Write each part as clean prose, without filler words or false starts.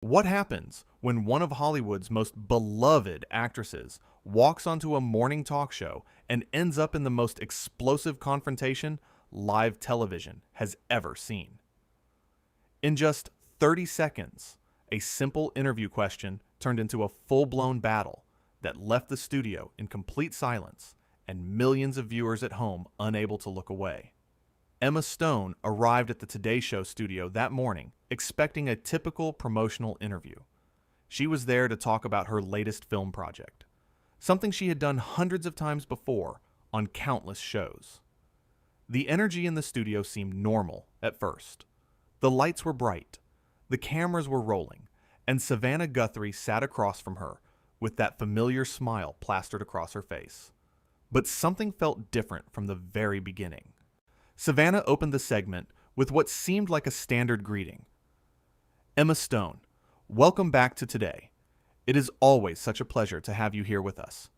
What happens when one of Hollywood's most beloved actresses walks onto a morning talk show and ends up in the most explosive confrontation live television has ever seen? In just 30 seconds, a simple interview question turned into a full-blown battle that left the studio in complete silence and millions of viewers at home unable to look away. Emma Stone arrived at the Today Show studio that morning expecting a typical promotional interview. She was there to talk about her latest film project, something she had done hundreds of times before on countless shows. The energy in the studio seemed normal at first. The lights were bright, the cameras were rolling, and Savannah Guthrie sat across from her with that familiar smile plastered across her face. But something felt different from the very beginning. Savannah opened the segment with what seemed like a standard greeting. Emma Stone, welcome back to Today. It is always such a pleasure to have you here with us.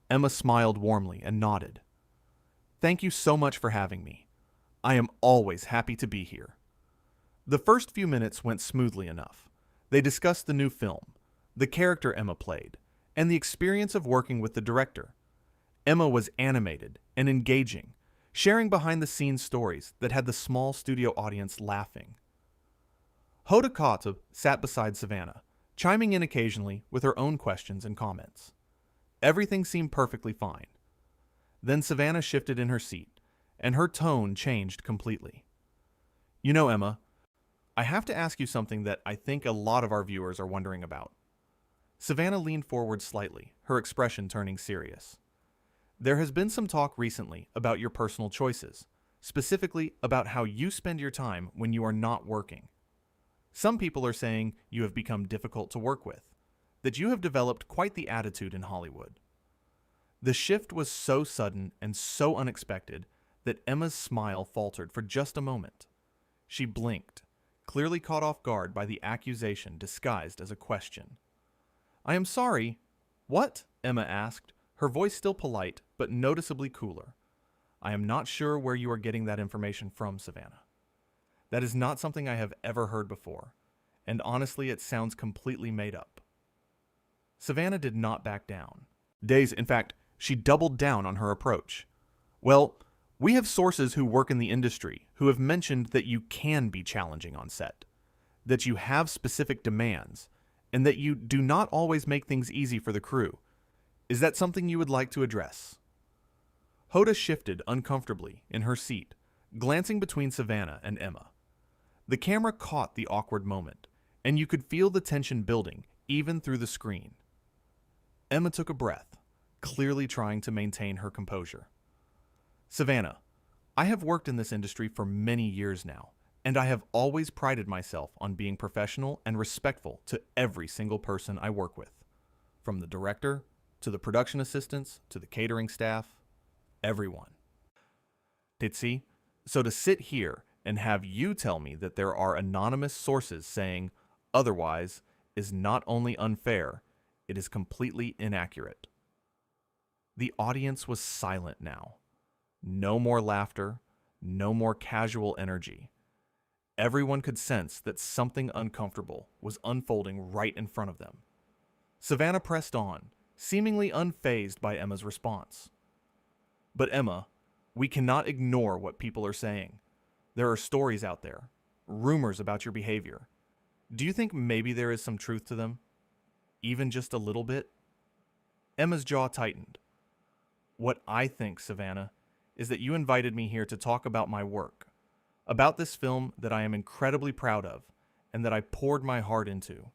Emma smiled warmly and nodded. Thank you so much for having me. I am always happy to be here. The first few minutes went smoothly enough. They discussed the new film, the character Emma played, and the experience of working with the director. Emma was animated and engaging, sharing behind-the-scenes stories that had the small studio audience laughing. Hoda Kotb sat beside Savannah, chiming in occasionally with her own questions and comments. Everything seemed perfectly fine. Then Savannah shifted in her seat, and her tone changed completely. You know, Emma, I have to ask you something that I think a lot of our viewers are wondering about. Savannah leaned forward slightly, her expression turning serious. There has been some talk recently about your personal choices, specifically about how you spend your time when you are not working. Some people are saying you have become difficult to work with, that you have developed quite the attitude in Hollywood. The shift was so sudden and so unexpected that Emma's smile faltered for just a moment. She blinked, clearly caught off guard by the accusation disguised as a question. I am sorry. What? Emma asked, her voice still polite, but noticeably cooler. I am not sure where you are getting that information from, Savannah. That is not something I have ever heard before, and honestly, it sounds completely made up. Savannah did not back down. In fact, she doubled down on her approach. Well, we have sources who work in the industry who have mentioned that you can be challenging on set, that you have specific demands, and that you do not always make things easy for the crew. Is that something you would like to address? Hoda shifted uncomfortably in her seat, glancing between Savannah and Emma. The camera caught the awkward moment, and you could feel the tension building even through the screen. Emma took a breath, clearly trying to maintain her composure. Savannah, I have worked in this industry for many years now, and I have always prided myself on being professional and respectful to every single person I work with, from the director to the production assistants to the catering staff, everyone. Titsi, so to sit here and have you tell me that there are anonymous sources saying otherwise is not only unfair, it is completely inaccurate. The audience was silent now. No more laughter, no more casual energy. Everyone could sense that something uncomfortable was unfolding right in front of them. Savannah pressed on, seemingly unfazed by Emma's response. But Emma, we cannot ignore what people are saying. There are stories out there, rumors about your behavior. Do you think maybe there is some truth to them? Even just a little bit? Emma's jaw tightened. What I think, Savannah, is that you invited me here to talk about my work, about this film that I am incredibly proud of and that I poured my heart into.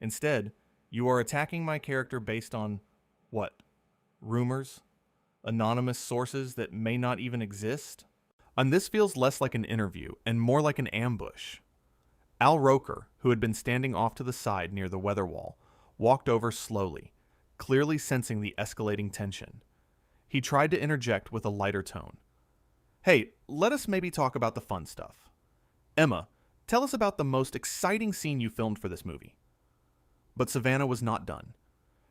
Instead, you are attacking my character based on, what? Rumors? Anonymous sources that may not even exist? And this feels less like an interview and more like an ambush. Al Roker, who had been standing off to the side near the weather wall, walked over slowly, clearly sensing the escalating tension. He tried to interject with a lighter tone. Hey, let us maybe talk about the fun stuff. Emma, tell us about the most exciting scene you filmed for this movie. But Savannah was not done.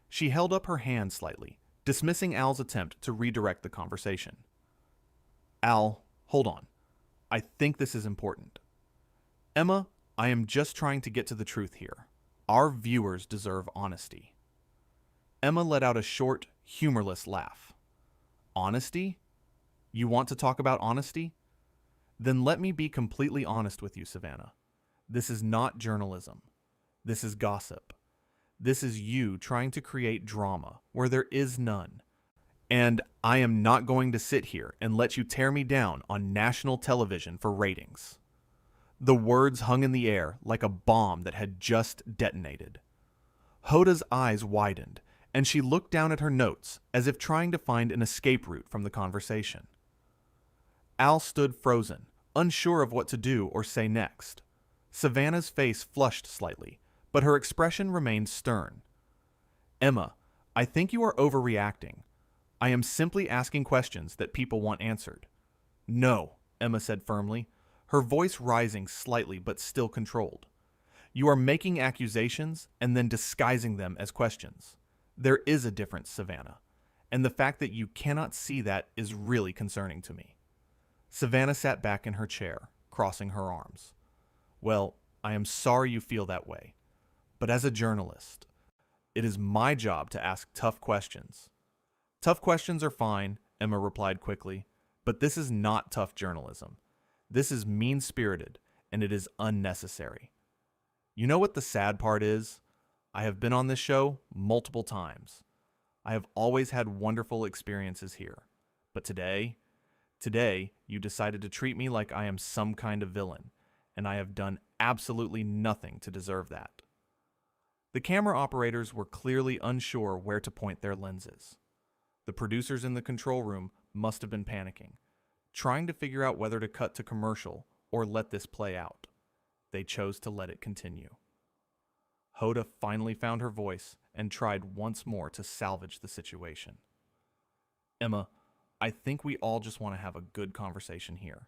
She held up her hand slightly, dismissing Al's attempt to redirect the conversation. Al, hold on. I think this is important. Emma, I am just trying to get to the truth here. Our viewers deserve honesty. Emma let out a short, humorless laugh. Honesty? You want to talk about honesty? Then let me be completely honest with you, Savannah. This is not journalism. This is gossip. This is you trying to create drama where there is none. And I am not going to sit here and let you tear me down on national television for ratings. The words hung in the air like a bomb that had just detonated. Hoda's eyes widened, and she looked down at her notes as if trying to find an escape route from the conversation. Al stood frozen, unsure of what to do or say next. Savannah's face flushed slightly, but her expression remained stern. Emma, I think you are overreacting. I am simply asking questions that people want answered. No, Emma said firmly, her voice rising slightly but still controlled. You are making accusations and then disguising them as questions. There is a difference, Savannah, and the fact that you cannot see that is really concerning to me. Savannah sat back in her chair, crossing her arms. Well, I am sorry you feel that way, but as a journalist, it is my job to ask tough questions. Tough questions are fine, Emma replied quickly, but this is not tough journalism. This is mean-spirited, and it is unnecessary. You know what the sad part is? I have been on this show multiple times. I have always had wonderful experiences here. But today you decided to treat me like I am some kind of villain, and I have done absolutely nothing to deserve that. The camera operators were clearly unsure where to point their lenses. The producers in the control room must have been panicking, trying to figure out whether to cut to commercial or let this play out. They chose to let it continue. Hoda finally found her voice and tried once more to salvage the situation. Emma, I think we all just want to have a good conversation here.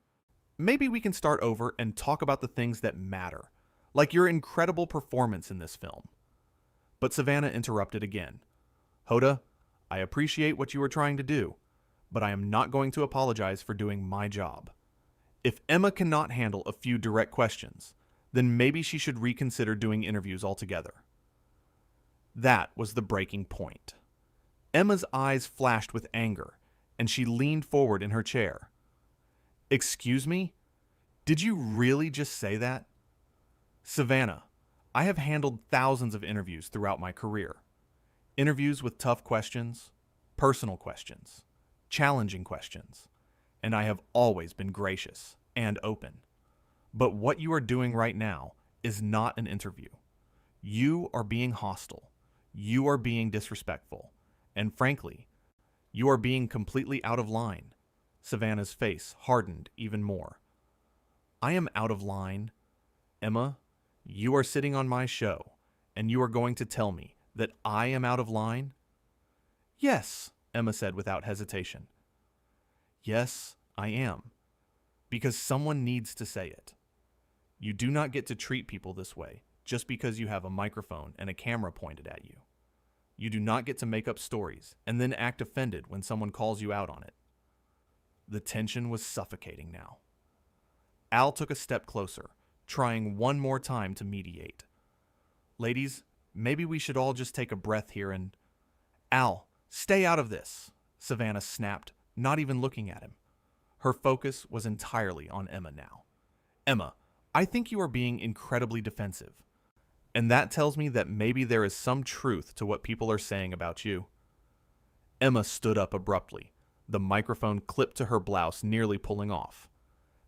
Maybe we can start over and talk about the things that matter, like your incredible performance in this film. But Savannah interrupted again. Hoda, I appreciate what you were trying to do, but I am not going to apologize for doing my job. If Emma cannot handle a few direct questions, then maybe she should reconsider doing interviews altogether. That was the breaking point. Emma's eyes flashed with anger, and she leaned forward in her chair. Excuse me? Did you really just say that? Savannah, I have handled thousands of interviews throughout my career. Interviews with tough questions, personal questions, challenging questions, and I have always been gracious and open. But what you are doing right now is not an interview. You are being hostile. You are being disrespectful. And frankly, you are being completely out of line. Savannah's face hardened even more. I am out of line. Emma, you are sitting on my show, and you are going to tell me that I am out of line? Yes, Emma said without hesitation. Yes, I am. Because someone needs to say it. You do not get to treat people this way just because you have a microphone and a camera pointed at you. You do not get to make up stories and then act offended when someone calls you out on it. The tension was suffocating now. Al took a step closer, trying one more time to mediate. Ladies, maybe we should all just take a breath here and... Al, stay out of this, Savannah snapped, not even looking at him. Her focus was entirely on Emma now. Emma, I think you are being incredibly defensive. And that tells me that maybe there is some truth to what people are saying about you. Emma stood up abruptly, the microphone clipped to her blouse nearly pulling off.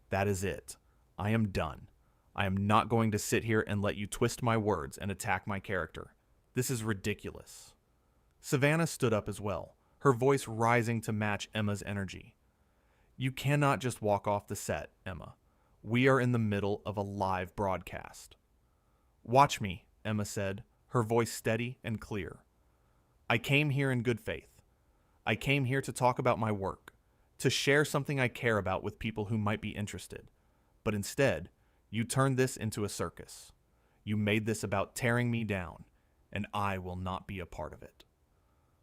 That is it. I am done. I am not going to sit here and let you twist my words and attack my character. This is ridiculous. Savannah stood up as well, her voice rising to match Emma's energy. You cannot just walk off the set, Emma. We are in the middle of a live broadcast. Watch me, Emma said, her voice steady and clear. I came here in good faith. I came here to talk about my work, to share something I care about with people who might be interested. But instead, you turned this into a circus. You made this about tearing me down, and I will not be a part of it.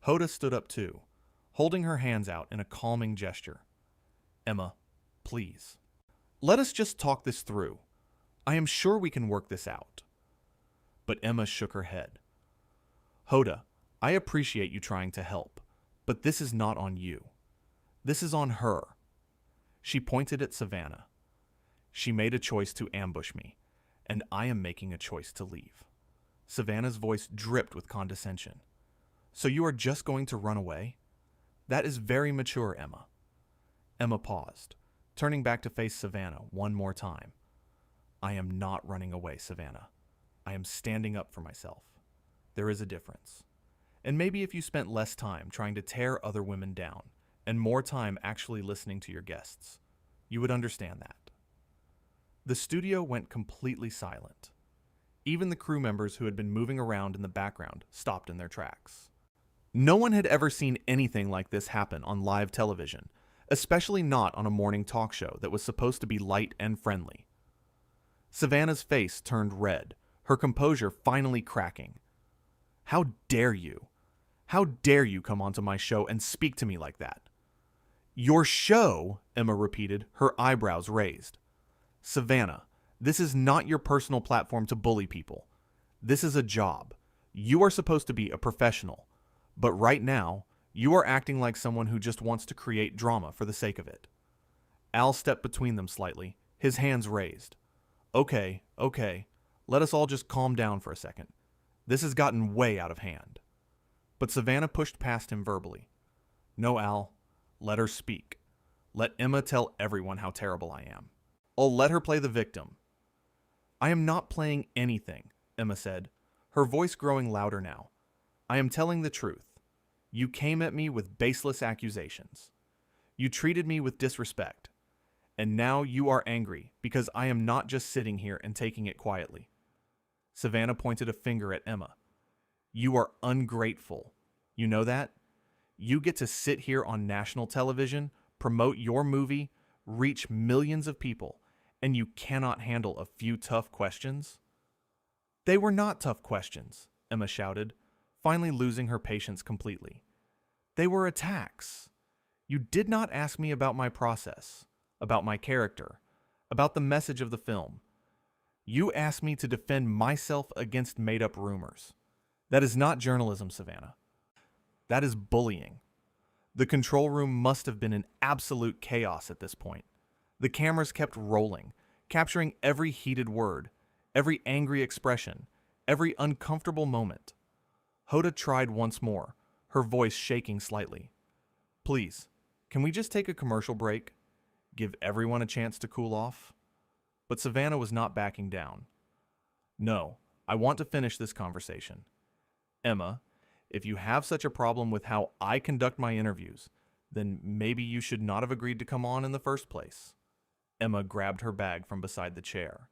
Hoda stood up too, holding her hands out in a calming gesture. Emma, please. Let us just talk this through. I am sure we can work this out. but Emma shook her head. Hoda, I appreciate you trying to help, but this is not on you. This is on her. She pointed at Savannah. She made a choice to ambush me, and I am making a choice to leave. Savannah's voice dripped with condescension. So you are just going to run away? That is very mature, Emma. Emma paused, turning back to face Savannah one more time. I am not running away, Savannah. I am standing up for myself. There is a difference. And maybe if you spent less time trying to tear other women down and more time actually listening to your guests, you would understand that. The studio went completely silent. Even the crew members who had been moving around in the background stopped in their tracks. No one had ever seen anything like this happen on live television, especially not on a morning talk show that was supposed to be light and friendly. Savannah's face turned red, her composure finally cracking. How dare you? How dare you come onto my show and speak to me like that? Your show, Emma repeated, her eyebrows raised. Savannah, this is not your personal platform to bully people. This is a job. You are supposed to be a professional. But right now, you are acting like someone who just wants to create drama for the sake of it. Al stepped between them slightly, his hands raised. Okay. Let us all just calm down for a second. This has gotten way out of hand. But Savannah pushed past him verbally. No, Al. Let her speak. Let Emma tell everyone how terrible I am. I'll let her play the victim. I am not playing anything, Emma said, her voice growing louder now. I am telling the truth. You came at me with baseless accusations. You treated me with disrespect. And now you are angry because I am not just sitting here and taking it quietly. Savannah pointed a finger at Emma. You are ungrateful. You know that? You get to sit here on national television, promote your movie, reach millions of people, and you cannot handle a few tough questions? They were not tough questions, Emma shouted, finally losing her patience completely. They were attacks. You did not ask me about my process, about my character, about the message of the film. You asked me to defend myself against made-up rumors. That is not journalism, Savannah. That is bullying. The control room must have been in absolute chaos at this point. The cameras kept rolling, capturing every heated word, every angry expression, every uncomfortable moment. Hoda tried once more, her voice shaking slightly. Please, can we just take a commercial break? Give everyone a chance to cool off? But Savannah was not backing down. No, I want to finish this conversation. Emma, if you have such a problem with how I conduct my interviews, then maybe you should not have agreed to come on in the first place. Emma grabbed her bag from beside the chair.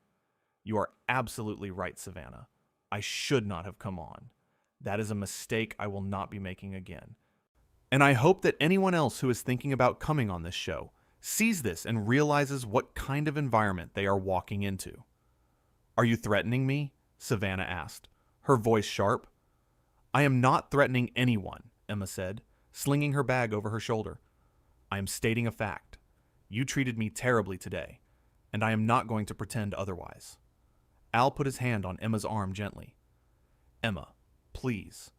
You are absolutely right, Savannah. I should not have come on. That is a mistake I will not be making again. And I hope that anyone else who is thinking about coming on this show sees this and realizes what kind of environment they are walking into. Are you threatening me? Savannah asked, her voice sharp. I am not threatening anyone, Emma said, slinging her bag over her shoulder. I am stating a fact. You treated me terribly today, and I am not going to pretend otherwise. Al put his hand on Emma's arm gently. Emma, please,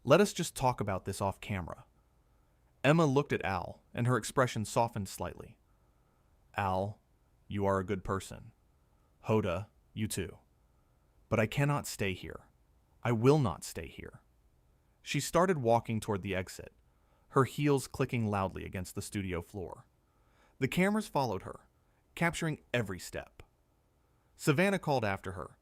let us just talk about this off camera. Emma looked at Al, and her expression softened slightly. Al, you are a good person. Hoda, you too. But I cannot stay here. I will not stay here. She started walking toward the exit, her heels clicking loudly against the studio floor. The cameras followed her, capturing every step. Savannah called after her.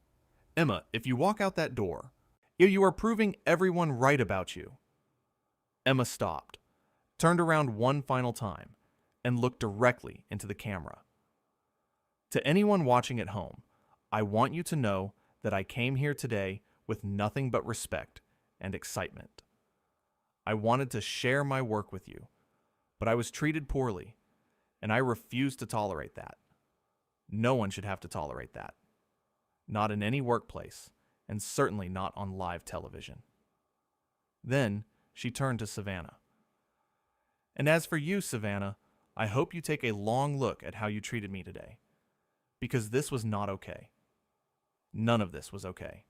Emma, if you walk out that door, you are proving everyone right about you. Emma stopped, turned around one final time, and looked directly into the camera. To anyone watching at home, I want you to know that I came here today with nothing but respect and excitement. I wanted to share my work with you, but I was treated poorly, and I refuse to tolerate that. No one should have to tolerate that. Not in any workplace, and certainly not on live television. Then she turned to Savannah. And as for you, Savannah, I hope you take a long look at how you treated me today, because this was not okay. None of this was okay.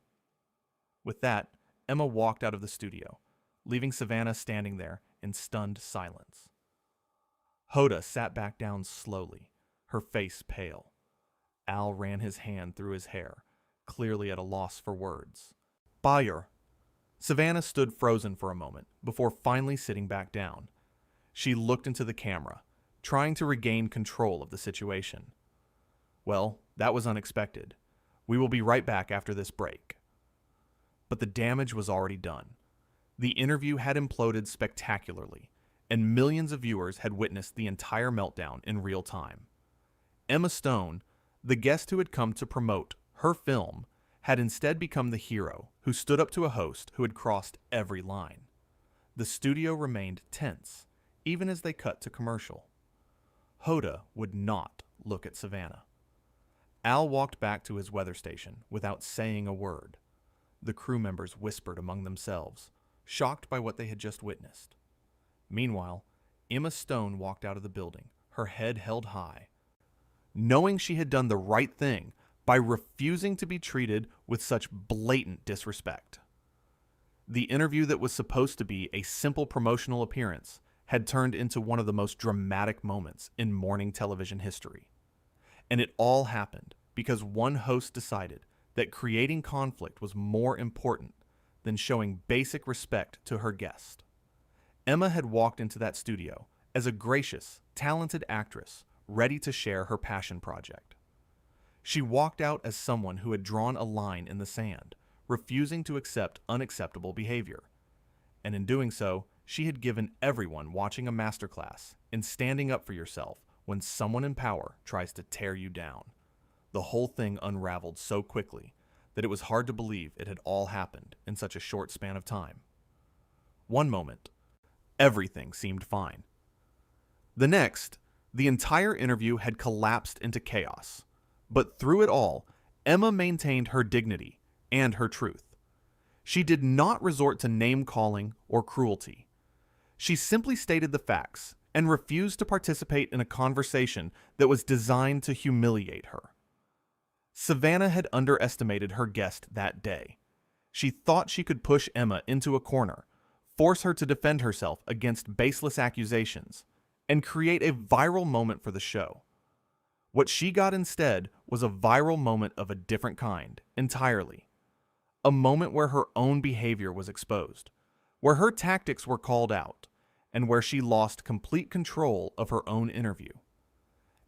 With that, Emma walked out of the studio, leaving Savannah standing there in stunned silence. Hoda sat back down slowly, her face pale. Al ran his hand through his hair, clearly at a loss for words. Bayer. Savannah stood frozen for a moment before finally sitting back down. She looked into the camera, trying to regain control of the situation. Well, that was unexpected. We will be right back after this break. But the damage was already done. The interview had imploded spectacularly, and millions of viewers had witnessed the entire meltdown in real time. Emma Stone, the guest who had come to promote her film, had instead become the hero who stood up to a host who had crossed every line. The studio remained tense, even as they cut to commercial. Hoda would not look at Savannah. Al walked back to his weather station without saying a word. The crew members whispered among themselves, shocked by what they had just witnessed. Meanwhile, Emma Stone walked out of the building, her head held high, knowing she had done the right thing by refusing to be treated with such blatant disrespect. The interview that was supposed to be a simple promotional appearance had turned into one of the most dramatic moments in morning television history. And it all happened because one host decided that creating conflict was more important than showing basic respect to her guest. Emma had walked into that studio as a gracious, talented actress ready to share her passion project. She walked out as someone who had drawn a line in the sand, refusing to accept unacceptable behavior. And in doing so, she had given everyone watching a masterclass in standing up for yourself when someone in power tries to tear you down. The whole thing unraveled so quickly that it was hard to believe it had all happened in such a short span of time. One moment, everything seemed fine. The next, the entire interview had collapsed into chaos. But through it all, Emma maintained her dignity and her truth. She did not resort to name-calling or cruelty. She simply stated the facts and refused to participate in a conversation that was designed to humiliate her. Savannah had underestimated her guest that day. She thought she could push Emma into a corner, force her to defend herself against baseless accusations, and create a viral moment for the show. What she got instead was a viral moment of a different kind, entirely. A moment where her own behavior was exposed, where her tactics were called out, and where she lost complete control of her own interview.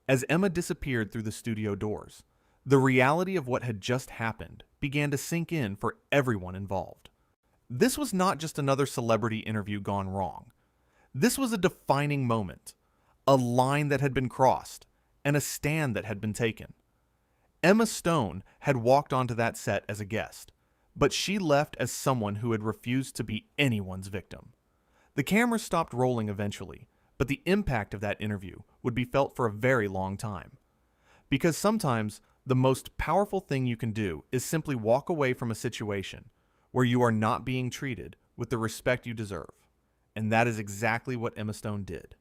As Emma disappeared through the studio doors, the reality of what had just happened began to sink in for everyone involved. This was not just another celebrity interview gone wrong. This was a defining moment, a line that had been crossed, and a stand that had been taken. Emma Stone had walked onto that set as a guest, but she left as someone who had refused to be anyone's victim. The camera stopped rolling eventually, but the impact of that interview would be felt for a very long time. Because sometimes the most powerful thing you can do is simply walk away from a situation where you are not being treated with the respect you deserve. And that is exactly what Emma Stone did.